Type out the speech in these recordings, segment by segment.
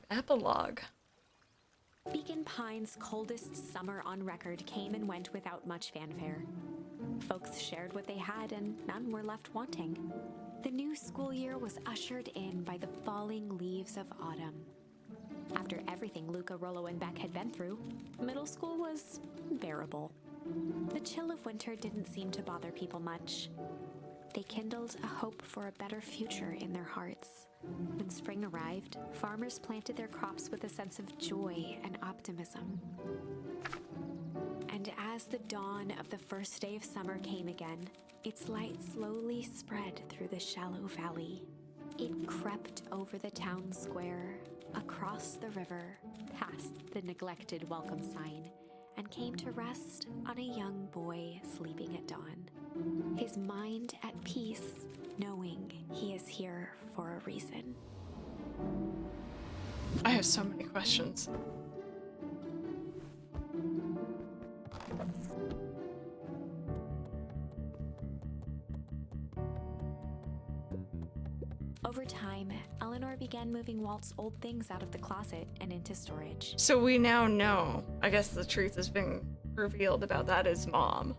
Alright, epilogue. Beacon Pine's coldest summer on record came and went without much fanfare. Folks shared what they had and none were left wanting. The new school year was ushered in by the falling leaves of autumn. After everything Luka, Rollo, and Beck had been through, middle school was bearable. The chill of winter didn't seem to bother people much. They kindled a hope for a better future in their hearts. When spring arrived, farmers planted their crops with a sense of joy and optimism. And as the dawn of the first day of summer came again, its light slowly spread through the shallow valley. It crept over the town square, across the river, past the neglected welcome sign, and came to rest on a young boy sleeping at dawn. His mind at peace, knowing he is here for a reason. I have so many questions. Over time, Eleanor began moving Walt's old things out of the closet and into storage. So we now know, I guess the truth has been revealed about that is mom.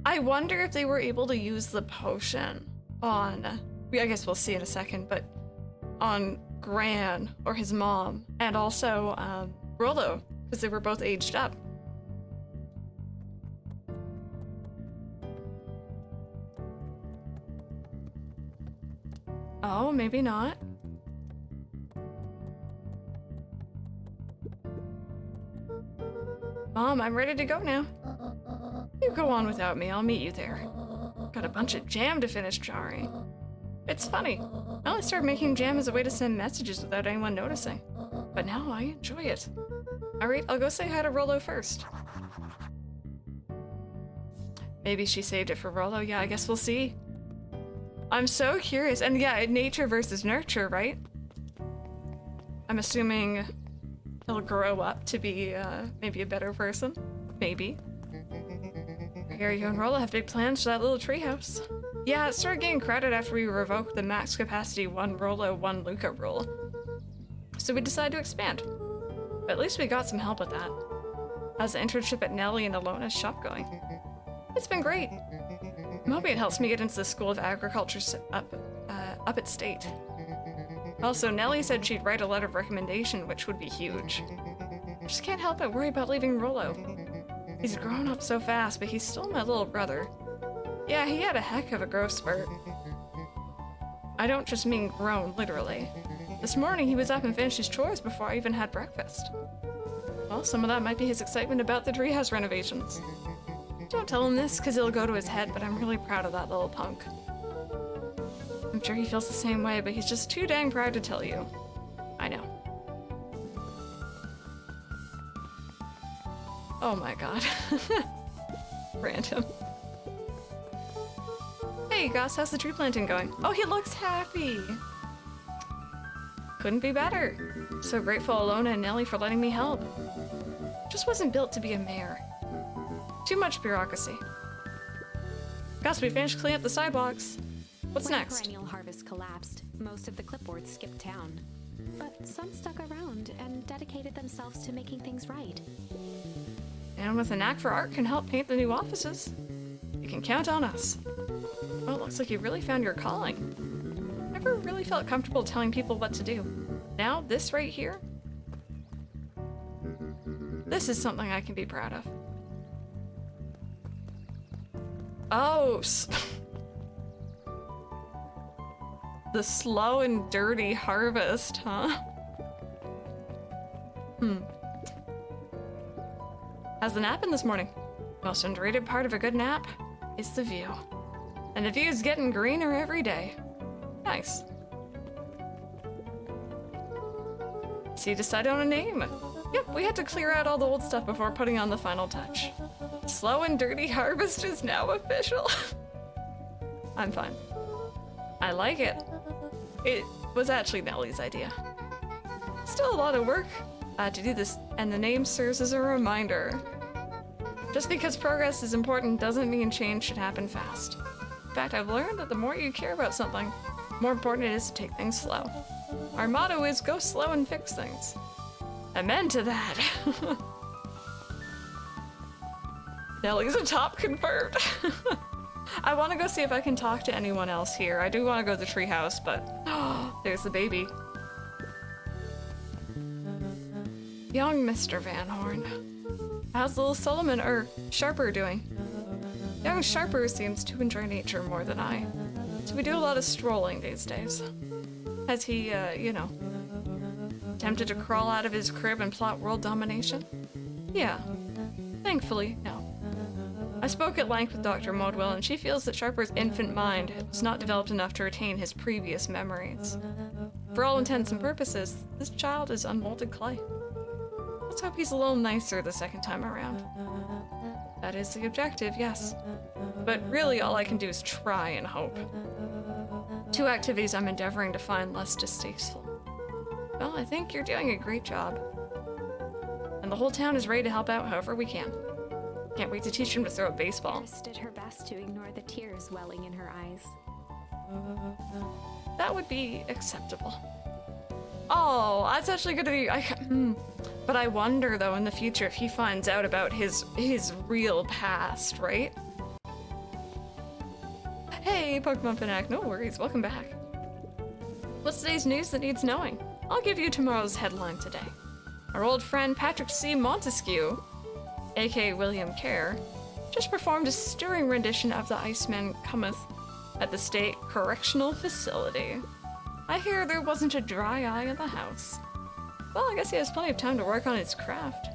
I wonder if they were able to use the potion on, I guess we'll see in a second, but on Gran or his mom, and also Rollo, because they were both aged up. Oh, maybe not. Mom, I'm ready to go now. You go on without me, I'll meet you there. Got a bunch of jam to finish jarring. It's funny, I only started making jam as a way to send messages without anyone noticing. But now I enjoy it. Alright, I'll go say hi to Rollo first. Maybe she saved it for Rollo, yeah, I guess we'll see. I'm so curious, and yeah, nature versus nurture, right? I'm assuming he'll grow up to be maybe a better person. Maybe. Here you and Rollo have big plans for that little treehouse. Yeah, it started getting crowded after we revoked the max capacity 1 Rollo, 1 Luka rule. So we decided to expand. But at least we got some help with that. How's the internship at Nellie and Alona's shop going? It's been great. I'm hoping it helps me get into the School of Agriculture up at State. Also, Nellie said she'd write a letter of recommendation, which would be huge. Just can't help but worry about leaving Rollo. He's grown up so fast, but he's still my little brother. Yeah, he had a heck of a growth spurt. I don't just mean grown, literally. This morning he was up and finished his chores before I even had breakfast. Well, some of that might be his excitement about the treehouse renovations. Don't tell him this, because it'll go to his head, but I'm really proud of that little punk. I'm sure he feels the same way, but he's just too dang proud to tell you. I know. Oh my god. Random. Hey Gus, how's the tree planting going? Oh, he looks happy! Couldn't be better. So grateful Alona and Nellie for letting me help. Just wasn't built to be a mayor. Too much bureaucracy. Gus, we finished cleaning up the sidewalks. What's next? When perennial harvest collapsed, most of the clipboards skipped town. But some stuck around and dedicated themselves to making things right. And with a knack for art can help paint the new offices. You can count on us. Well, it looks like you really found your calling. Never really felt comfortable telling people what to do. Now, this right here? This is something I can be proud of. Oh, the slow and dirty harvest, huh? How's the nap been this morning? Most underrated part of a good nap is the view. And the view's getting greener every day. Nice. So you decided on a name. Yep, we had to clear out all the old stuff before putting on the final touch. Slow and dirty harvest is now official. I'm fine. I like it. It was actually Nellie's idea. Still a lot of work to do this, and the name serves as a reminder. Just because progress is important doesn't mean change should happen fast. In fact, I've learned that the more you care about something, the more important it is to take things slow. Our motto is go slow and fix things. Amen to that. Nellie's a top confirmed. I want to go see if I can talk to anyone else here. I do want to go to the treehouse, but there's the baby. Young Mr. Van Horn. How's little Solomon, or Sharper, doing? Young Sharper seems to enjoy nature more than I, so we do a lot of strolling these days. Has he, you know, attempted to crawl out of his crib and plot world domination? Yeah. Thankfully, no. I spoke at length with Dr. Modwell, and she feels that Sharper's infant mind was not developed enough to retain his previous memories. For all intents and purposes, this child is unmolded clay. Let's hope he's a little nicer the second time around. That is the objective, yes. But really, all I can do is try and hope. 2 activities I'm endeavoring to find less distasteful. Well, I think you're doing a great job. And the whole town is ready to help out however we can. Can't wait to teach him to throw a baseball. Iris did her best to ignore the tears welling in her eyes. That would be acceptable. Oh, that's actually good of you. But I wonder, though, in the future if he finds out about his real past, right? Hey, Pokemon Fanatic, no worries, welcome back. What's today's news that needs knowing? I'll give you tomorrow's headline today. Our old friend Patrick C. Montesquieu, aka William Kerr, just performed a stirring rendition of The Iceman Cometh at the State Correctional Facility. I hear there wasn't a dry eye in the house. Well, I guess he has plenty of time to work on his craft.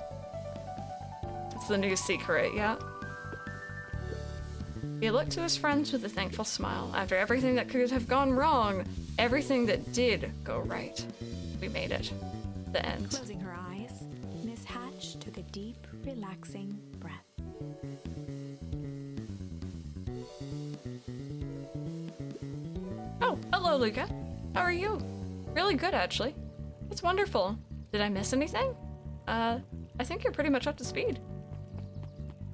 It's the new secret, yeah. He looked to his friends with a thankful smile. After everything that could have gone wrong, everything that did go right. We made it. The end. Closing her eyes, Miss Hatch took a deep, relaxing breath. Oh, hello, Luka. How are you? Really good, actually. It's wonderful. Did I miss anything? I think you're pretty much up to speed.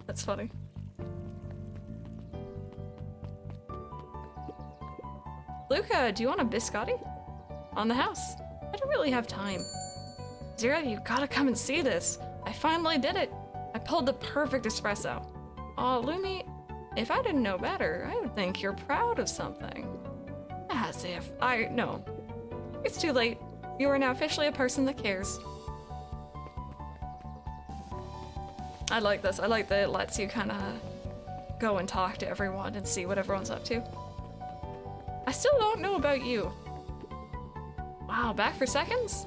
That's funny. Luka, do you want a biscotti? On the house. I don't really have time. Zira, you gotta come and see this. I finally did it. I pulled the perfect espresso. Aw, Lumi, if I didn't know better, I would think you're proud of something. As if. No. It's too late. You are now officially a person that cares. I like this. I like that it lets you kind of go and talk to everyone and see what everyone's up to. I still don't know about you. Wow, back for seconds?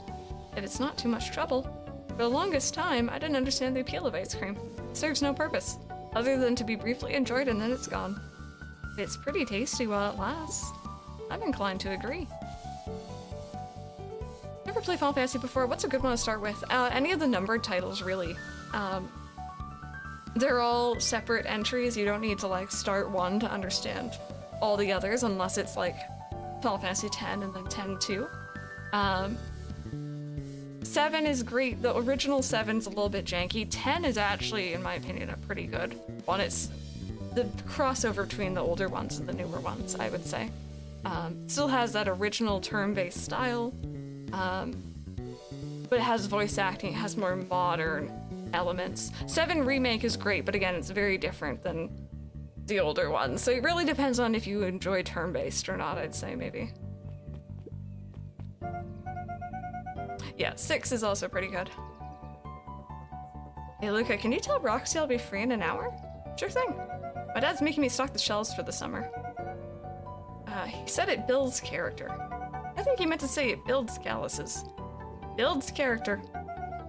If it's not too much trouble. For the longest time, I didn't understand the appeal of ice cream. It serves no purpose, other than to be briefly enjoyed and then it's gone. It's pretty tasty while it lasts. I'm inclined to agree. Never played Final Fantasy before. What's a good one to start with? Any of the numbered titles, really. They're all separate entries. You don't need to like start one to understand all the others, unless it's like Final Fantasy X and then 10-2. 7 is great. The original 7's a little bit janky. 10 is actually, in my opinion, a pretty good one. It's the crossover between the older ones and the newer ones, I would say. Still has that original turn-based style, but it has voice acting. It has more modern elements. 7 Remake is great, but again, it's very different than the older ones. So it really depends on if you enjoy turn-based or not, I'd say, maybe. Yeah, 6 is also pretty good. Hey, Luka, can you tell Roxy I'll be free in an hour? Sure thing. My dad's making me stock the shelves for the summer. He said it builds character. I think he meant to say it builds calluses. Builds character.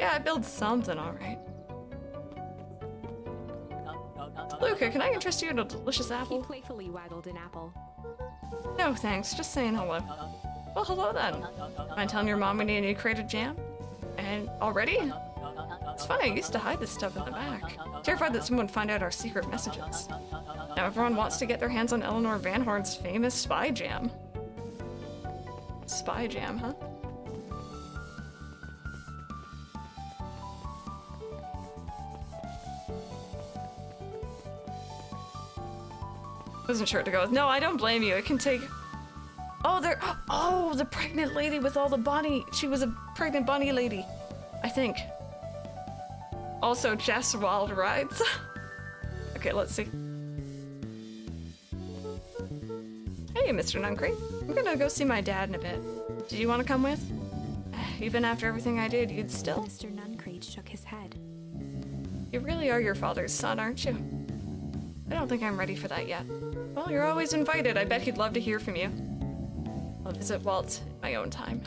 Yeah, it builds something, alright. Luka, can I interest you in a delicious apple? He playfully waggled an apple. No, thanks. Just saying hello. Well, hello then. Mind telling your mom we need a new crate of jam? And already? It's funny, I used to hide this stuff in the back. Terrified that someone would find out our secret messages. Now everyone wants to get their hands on Eleanor Van Horn's famous spy jam. Spy jam, huh? Wasn't sure what to go with. No, I don't blame you. It can take Oh, they're... Oh, the pregnant lady with all the bunny. She was a pregnant bunny lady, I think. Also, Jess Wild Rides. Okay, let's see. Hey, Mr. Nuncrate. I'm gonna go see my dad in a bit. Did you want to come with? Even after everything I did, you'd still? Mr. Nuncrate shook his head. You really are your father's son, aren't you? I don't think I'm ready for that yet. Well, you're always invited. I bet he'd love to hear from you. I'll visit Walt in my own time.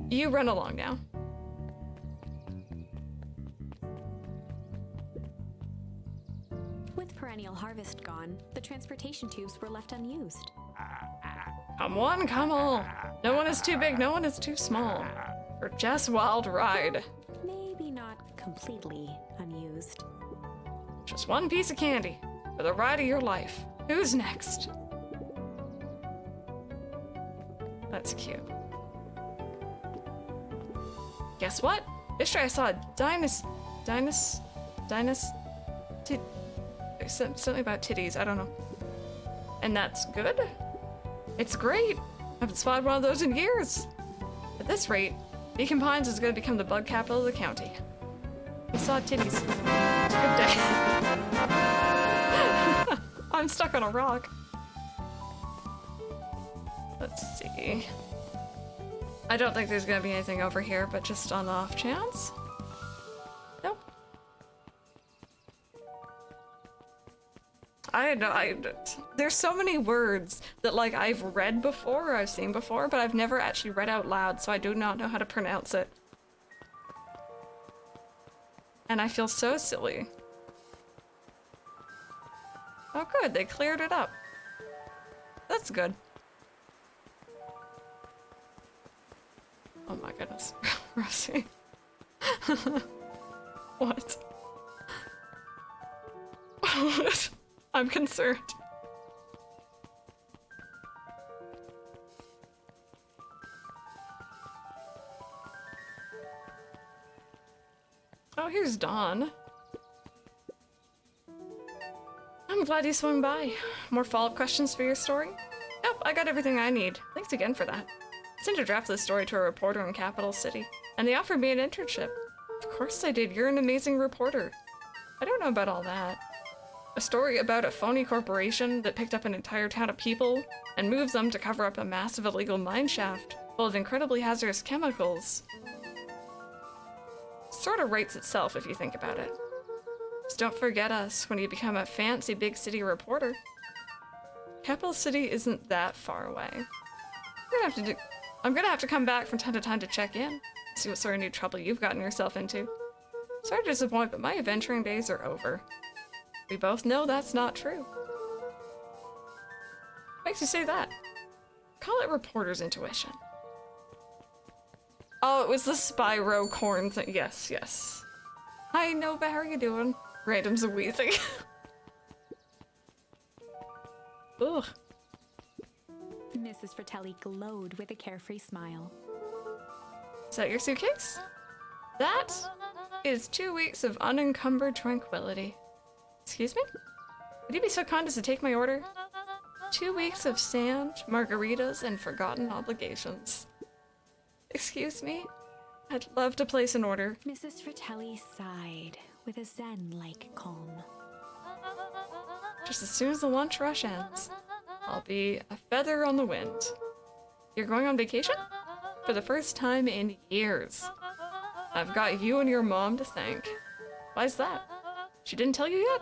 You run along now. With perennial harvest gone, the transportation tubes were left unused. Come one, come all. No one is too big, no one is too small. For Jess Wild Ride. Maybe not completely unused. Just one piece of candy for the ride of your life. Who's next? That's cute. Guess what? Yesterday I saw a something about titties, I don't know. And that's good? It's great. I haven't spotted one of those in years. At this rate, Beacon Pines is going to become the bug capital of the county. I saw titties. It's a good day. I'm stuck on a rock. Let's see. I don't think there's going to be anything over here, but just on the off chance. Nope. There's so many words that like I've read before or I've seen before, but I've never actually read out loud, so I do not know how to pronounce it. And I feel so silly. Oh good, they cleared it up. That's good. Oh my goodness, Rosie. What? What? I'm concerned. Oh, here's Dawn. I'm glad you swung by. More follow-up questions for your story? Yep, I got everything I need. Thanks again for that. I sent a draft of the story to a reporter in Capital City, and they offered me an internship. Of course I did. You're an amazing reporter. I don't know about all that. A story about a phony corporation that picked up an entire town of people and moved them to cover up a massive illegal mine shaft full of incredibly hazardous chemicals. Sort of writes itself if you think about it. Just don't forget us when you become a fancy big city reporter. Capital City isn't that far away. I'm gonna have to come back from time to time to check in, see what sort of new trouble you've gotten yourself into. Sorry to disappoint, but my adventuring days are over. We both know that's not true. Makes you say that? Call it reporter's intuition. Oh, it was the Spyro corn thing. Yes, yes. Hi, Nova, how are you doing? Random's a wheezing. Ugh. Mrs. Fratelli glowed with a carefree smile. Is that your suitcase? That is 2 weeks of unencumbered tranquility. Excuse me? Would you be so kind as to take my order? 2 weeks of sand, margaritas, and forgotten obligations. Excuse me? I'd love to place an order. Mrs. Fratelli sighed with a zen-like calm. Just as soon as the lunch rush ends, I'll be a feather on the wind. You're going on vacation? For the first time in years. I've got you and your mom to thank. Why's that? She didn't tell you yet?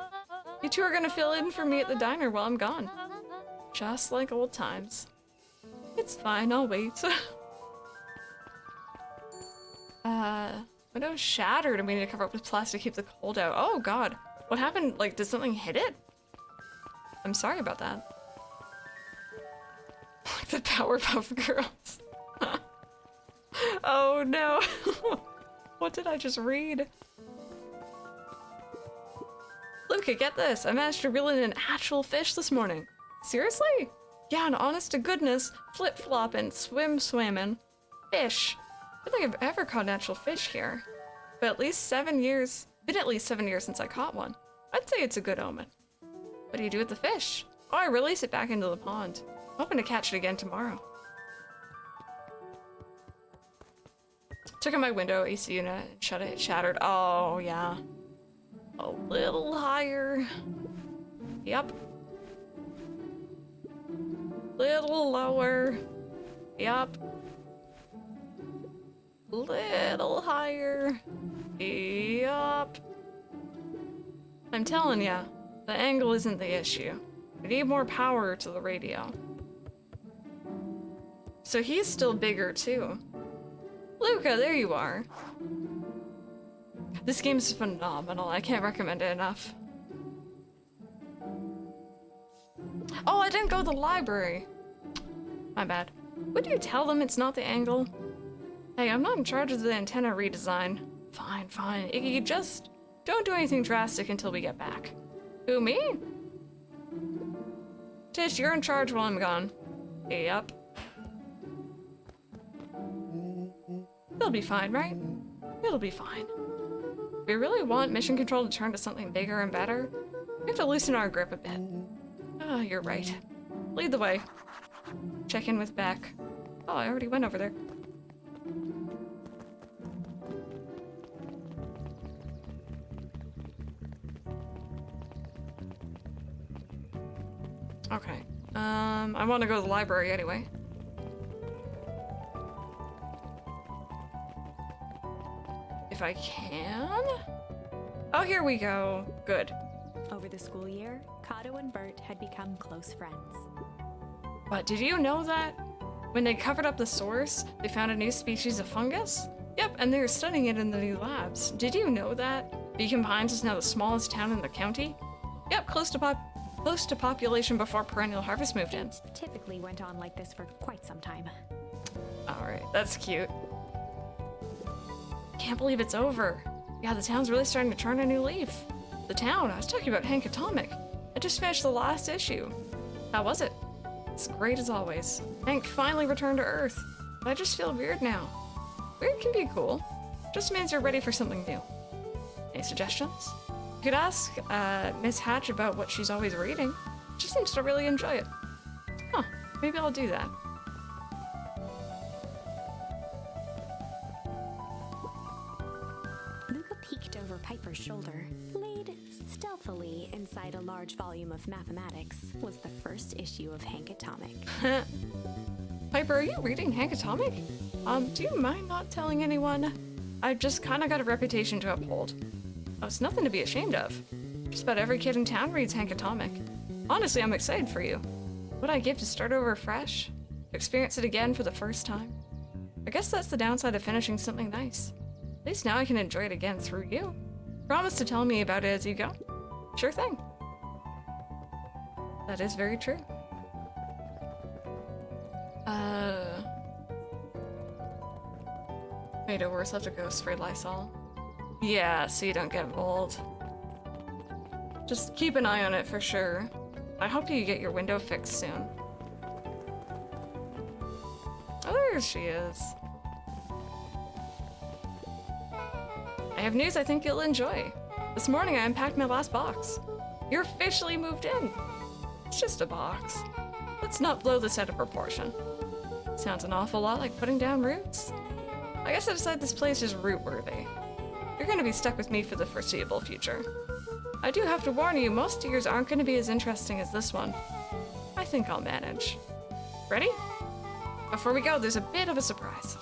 You two are gonna fill in for me at the diner while I'm gone. Just like old times. It's fine, I'll wait. Window shattered and we need to cover up with plastic to keep the cold out. Oh god. What happened? Like, did something hit it? I'm sorry about that. Like the Powerpuff Girls. Oh no. What did I just read? Luka, get this. I managed to reel in an actual fish this morning. Seriously? Yeah, an honest to goodness, flip-flopping, swim-swimming fish. I don't think I've ever caught an actual fish here. But at least 7 years, been at least 7 years since I caught one. I'd say it's a good omen. What do you do with the fish? Oh, I release it back into the pond. Hoping to catch it again tomorrow. Took out my window AC unit and shut it. It shattered. Oh, yeah. A little higher. Yep. Little lower. Yep. Little higher. Yep. I'm telling ya, the angle isn't the issue. We need more power to the radio. So he's still bigger too. Luka, there you are. This game's phenomenal. I can't recommend it enough. Oh, I didn't go to the library. My bad. Would you tell them it's not the angle? Hey, I'm not in charge of the antenna redesign. Fine, fine. Iggy, just don't do anything drastic until we get back. Who, me? Tish, you're in charge while I'm gone. Yep. It'll be fine, right? It'll be fine. If we really want mission control to turn to something bigger and better, we have to loosen our grip a bit. Ah, you're right. Lead the way. Check in with Beck. Oh, I already went over there. Okay. I want to go to the library anyway. If I can? Oh, here we go. Good. Over the school year, Kato and Bert had become close friends. But did you know that? When they covered up the source, they found a new species of fungus? Yep, and they're studying it in the new labs. Did you know that? Beacon Pines is now the smallest town in the county? Yep, close to population before Perennial Harvest moved in. Typically went on like this for quite some time. Alright, that's cute. Can't believe it's over. Yeah, the town's really starting to turn a new leaf. The town, I was talking about Hank Atomic. I just finished the last issue. How was it? It's great as always. Hank finally returned to Earth. But I just feel weird now. Weird can be cool. Just means you're ready for something new. Any suggestions? You could ask Miss Hatch about what she's always reading. She seems to really enjoy it. Huh, maybe I'll do that. Luka peeked over Piper's shoulder. Laid stealthily inside a large volume of mathematics was the first issue of Hank Atomic. Piper, are you reading Hank Atomic? Do you mind not telling anyone? I've just kind of got a reputation to uphold. Oh, it's nothing to be ashamed of. Just about every kid in town reads Hank Atomic. Honestly, I'm excited for you. What I'd give to start over fresh, to experience it again for the first time. I guess that's the downside of finishing something nice. At least now I can enjoy it again through you. Promise to tell me about it as you go. Sure thing. That is very true. Made it worse, I'll have to go spray Lysol. Yeah, so you don't get mold. Just keep an eye on it for sure. I hope you get your window fixed soon. Oh, there she is. I have news I think you'll enjoy. This morning I unpacked my last box. You're officially moved in. It's just a box. Let's not blow this out of proportion. Sounds an awful lot like putting down roots. I guess I decided this place is root-worthy. You're gonna be stuck with me for the foreseeable future. I do have to warn you, most years aren't gonna be as interesting as this one. I think I'll manage. Ready? Before we go, there's a bit of a surprise.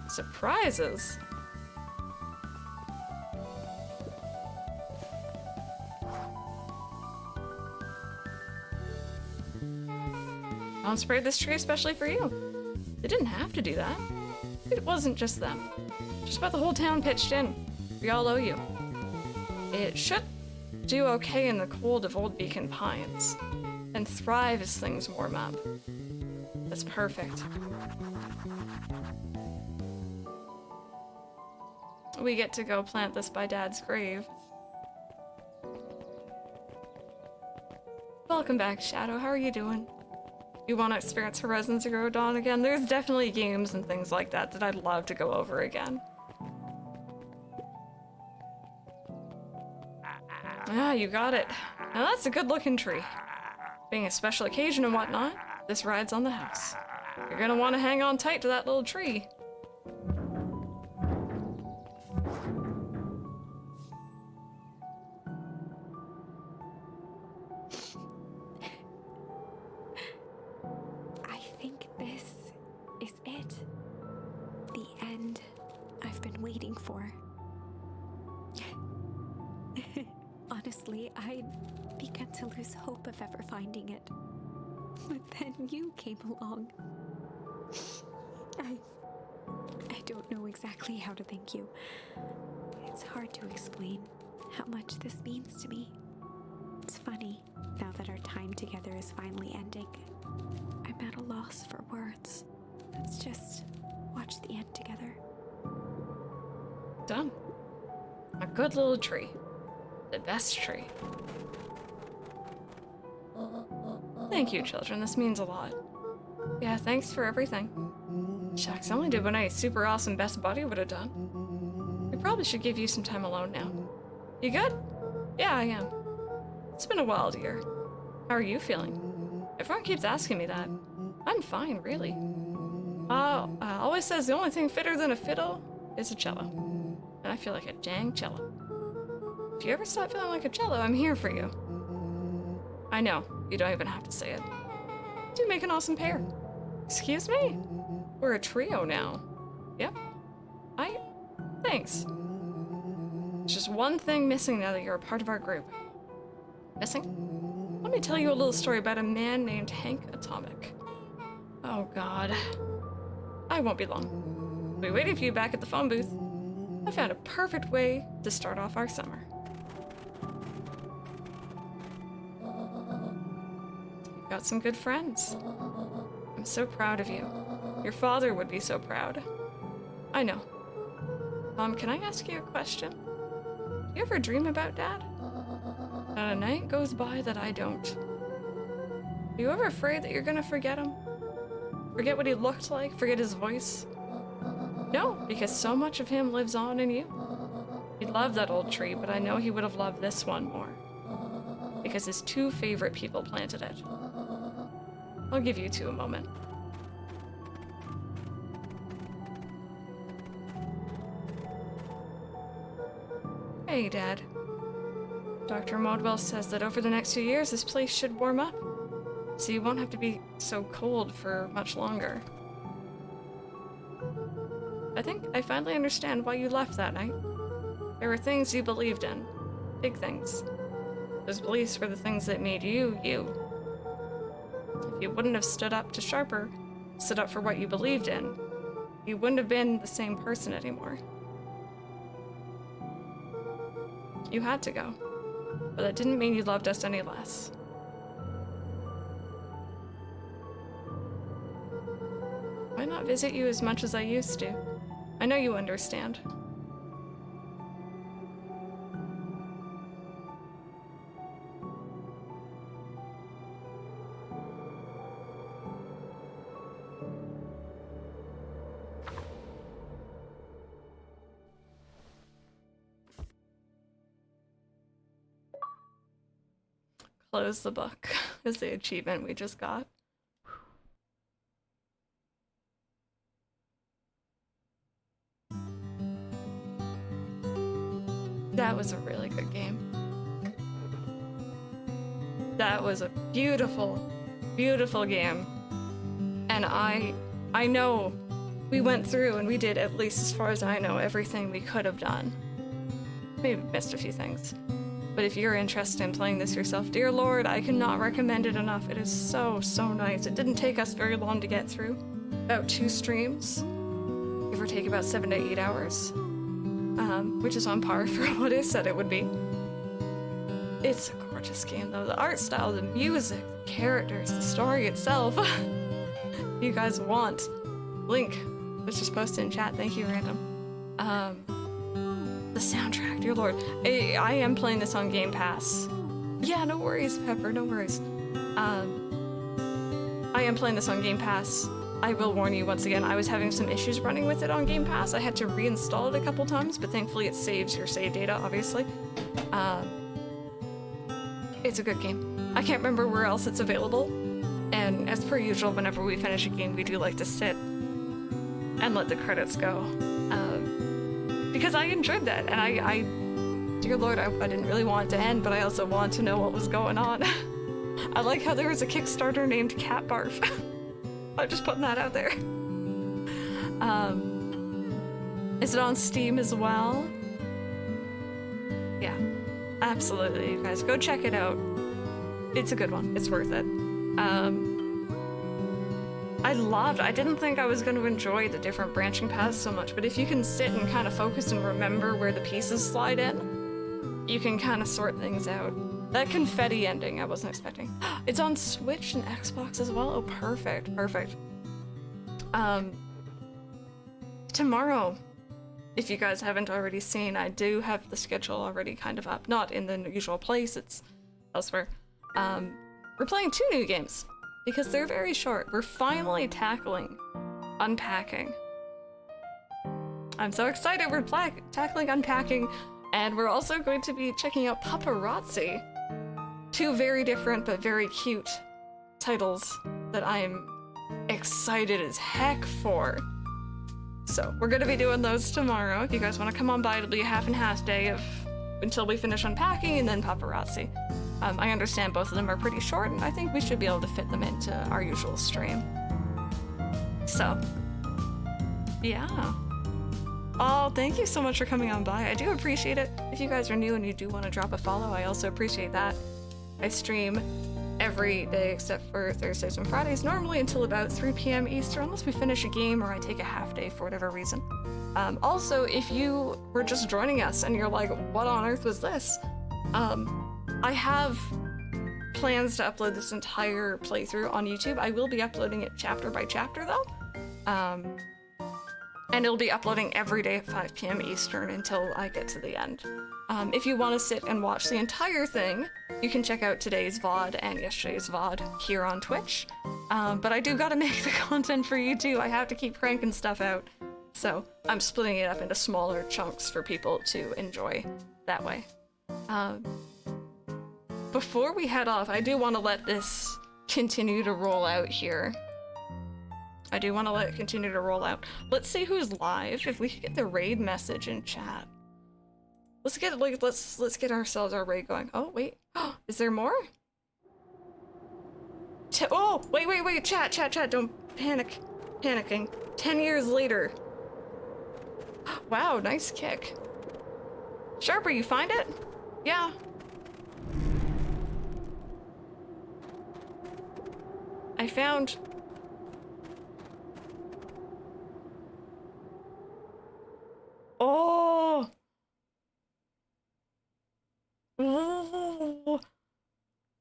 Surprises? I'll spray this tree especially for you. They didn't have to do that. It wasn't just them. Just about the whole town pitched in. We all owe you. It should do okay in the cold of Old Beacon Pines, and thrive as things warm up. That's perfect. We get to go plant this by Dad's grave. Welcome back, Shadow. How are you doing? You want to experience Horizon Zero Dawn again? There's definitely games and things like that that I'd love to go over again. Ah, you got it. Now that's a good-looking tree. Being a special occasion and whatnot, this ride's on the house. You're gonna want to hang on tight to that little tree. it. The end I've been waiting for. Honestly, I began to lose hope of ever finding it. But then you came along. I don't know exactly how to thank you. It's hard to explain how much this means to me. It's funny, now that our time together is finally ending, I'm at a loss for words. Let's just watch the end together. Done. A good little tree. The best tree. Thank you, children. This means a lot. Yeah, thanks for everything. Shucks, I only did what my super awesome best buddy would have done. We probably should give you some time alone now. You good? Yeah, I am. It's been a wild year. How are you feeling? Everyone keeps asking me that. I'm fine, really. Always says the only thing fitter than a fiddle is a cello. And I feel like a dang cello. If you ever stop feeling like a cello, I'm here for you. I know, you don't even have to say it. You make an awesome pair. Excuse me? We're a trio now. Yep. Thanks. There's just one thing missing now that you're a part of our group. Missing? Let me tell you a little story about a man named Hank Atomic. Oh god. I won't be long. I'll be waiting for you back at the phone booth. I found a perfect way to start off our summer. You've got some good friends. I'm so proud of you. Your father would be so proud. I know. Mom, can I ask you a question? Do you ever dream about Dad? Not a night goes by that I don't. Are you ever afraid that you're gonna forget him? Forget what he looked like? Forget his voice? No, because so much of him lives on in you. He loved that old tree, but I know he would have loved this one more. Because his two favorite people planted it. I'll give you two a moment. Hey, Dad. Dr. Modwell says that over the next few years, this place should warm up. So you won't have to be so cold for much longer. I think I finally understand why you left that night. There were things you believed in. Big things. Those beliefs were the things that made you, you. If you wouldn't have stood up to Sharper, stood up for what you believed in, you wouldn't have been the same person anymore. You had to go, but that didn't mean you loved us any less. Why not visit you as much as I used to? I know you understand. Close the book is the achievement we just got. That was a really good game. That was a beautiful, beautiful game. And I know we went through and we did, at least as far as I know, everything we could have done. Maybe missed a few things. But if you're interested in playing this yourself, dear Lord, I cannot recommend it enough. It is so, so nice. It didn't take us very long to get through. About 2 streams. Give or take about 7 to 8 hours. Which is on par for what I said it would be. It's a gorgeous game though. The art style, the music, the characters, the story itself. You guys want. Link was just posted in chat. Thank you, Random. The soundtrack, dear Lord. I am playing this on Game Pass. Yeah, no worries, Pepper, no worries. I am playing this on Game Pass. I will warn you once again, I was having some issues running with it on Game Pass. I had to reinstall it a couple times, but thankfully it saves your save data, obviously. It's a good game. I can't remember where else it's available. And as per usual, whenever we finish a game, we do like to sit and let the credits go. Because I enjoyed that, and I dear Lord, I didn't really want it to end, but I also want to know what was going on. I like how there was a Kickstarter named Cat Barf. I'm just putting that out there. Is it on Steam as well? Yeah, absolutely, you guys. Go check it out. It's a good one. It's worth it. I didn't think I was going to enjoy the different branching paths so much, but if you can sit and kind of focus and remember where the pieces slide in, you can kind of sort things out. That confetti ending I wasn't expecting. It's on Switch and Xbox as well? Oh, perfect, perfect. Tomorrow, if you guys haven't already seen, I do have the schedule already kind of up. Not in the usual place, it's elsewhere. We're playing 2 new games, because they're very short. We're finally tackling Unpacking. I'm so excited we're tackling Unpacking, and we're also going to be checking out Pupperazzi. 2 very different but very cute titles that I'm excited as heck for. So we're gonna be doing those tomorrow. If you guys want to come on by, it'll be a half and half day until we finish Unpacking and then Pupperazzi. I understand both of them are pretty short, and I think we should be able to fit them into our usual stream. So, yeah. Oh, thank you so much for coming on by. I do appreciate it. If you guys are new and you do want to drop a follow, I also appreciate that. I stream every day except for Thursdays and Fridays, normally until about 3 p.m. Eastern, unless we finish a game or I take a half day for whatever reason. Also, if you were just joining us and you're like, what on earth was this? I have plans to upload this entire playthrough on YouTube. I will be uploading it chapter by chapter though. And it'll be uploading every day at 5 p.m. Eastern until I get to the end. If you want to sit and watch the entire thing, you can check out today's VOD and yesterday's VOD here on Twitch. But I do gotta make the content for you too. I have to keep cranking stuff out. So I'm splitting it up into smaller chunks for people to enjoy that way. Before we head off, I do want to let this continue to roll out here. I do want to let it continue to roll out. Let's see who's live. If we could get the raid message in chat. Let's get ourselves our raid going. Oh, wait. Is there more? Oh, wait. Chat. Don't panic. Panicking. 10 years later. Wow, nice kick. Sharper, you find it? Yeah. I found... Oh! Ooh.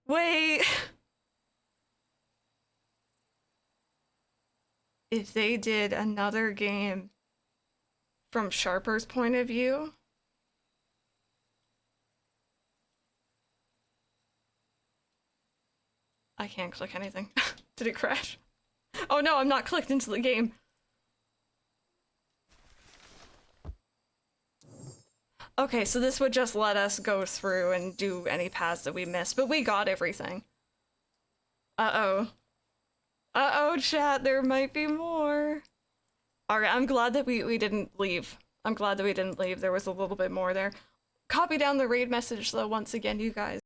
Wait! If they did another game from Sharper's point of view... I can't click anything. Did it crash? Oh no, I'm not clicked into the game. Okay, so this would just let us go through and do any paths that we missed, but we got everything. Uh-oh. Uh-oh, chat, there might be more. Alright, I'm glad that we didn't leave. I'm glad that we didn't leave. There was a little bit more there. Copy down the raid message, though, once again, you guys.